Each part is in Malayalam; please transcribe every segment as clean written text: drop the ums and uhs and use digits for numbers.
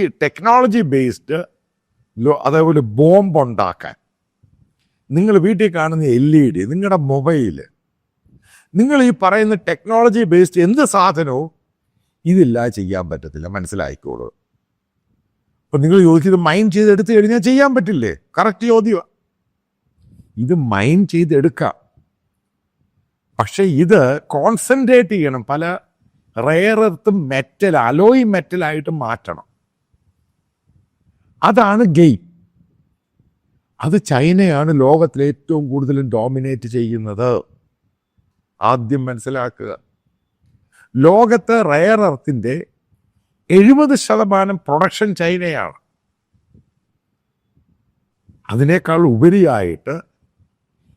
ഈ ടെക്നോളജി ബേസ്ഡ് അതേപോലെ ബോംബ് ഉണ്ടാക്കാൻ നിങ്ങൾ വീട്ടിൽ കാണുന്ന LED, നിങ്ങളുടെ മൊബൈല്, നിങ്ങൾ ഈ പറയുന്ന ടെക്നോളജി ബേസ്ഡ് എന്ത് സാധനവും ഇതില്ല ചെയ്യാൻ പറ്റത്തില്ല, മനസ്സിലായിക്കോളൂ. അപ്പം നിങ്ങൾ ചോദിച്ചത് മൈൻഡ് ചെയ്തെടുത്ത് കഴിഞ്ഞാൽ ചെയ്യാൻ പറ്റില്ലേ? കറക്റ്റ് ചോദ്യമാണ്. ഇത് മൈൻഡ് ചെയ്തെടുക്കാം, പക്ഷെ ഇത് കോൺസെൻട്രേറ്റ് ചെയ്യണം, പല റെയർ എർത്ത് മെറ്റൽ, അലോയ് മെറ്റലായിട്ട് മാറ്റണം. അതാണ് ഗെയിം. അത് ചൈനയാണ് ലോകത്തിൽ ഏറ്റവും കൂടുതൽ ഡോമിനേറ്റ് ചെയ്യുന്നത്. ആദ്യം മനസ്സിലാക്കുക, ലോകത്ത് റെയർ എർത്തിൻ്റെ 70% പ്രൊഡക്ഷൻ ചൈനയാണ്. അതിനേക്കാൾ ഉപരിയായിട്ട്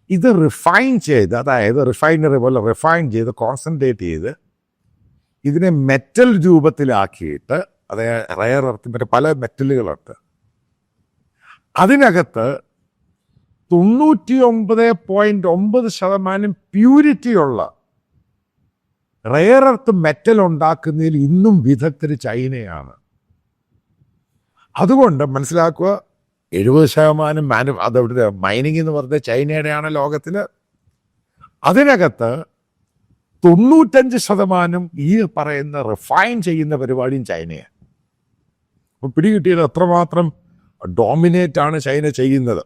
ഇത് റിഫൈൻ ചെയ്ത്, അതായത് റിഫൈനറി പോലെ റിഫൈൻ ചെയ്ത് കോൺസെൻട്രേറ്റ് ചെയ്ത് ഇതിനെ മെറ്റൽ രൂപത്തിലാക്കിയിട്ട്, അതായത് റെയർ എർത്ത് പല മെറ്റലുകളുണ്ട്, അതിനകത്ത് 99.9% പ്യൂരിറ്റിയുള്ള റെയർ എർത്ത് മെറ്റൽ ഉണ്ടാക്കുന്നതിൽ ഇന്നും വിദഗ്ധർ ചൈനയാണ്. അതുകൊണ്ട് മനസ്സിലാക്കുക, 70% അതവിടെ മൈനിങ് എന്ന് പറഞ്ഞാൽ ചൈനയുടെയാണ് ലോകത്തിൽ. അതിനകത്ത് 95% ഈ പറയുന്ന റിഫൈൻ ചെയ്യുന്ന പരിപാടിയും ചൈനയാണ്. അപ്പോൾ പിടികിട്ടിയത് എത്രമാത്രം ഡോമിനേറ്റ് ആണ് ചൈന ചെയ്യുന്നത്.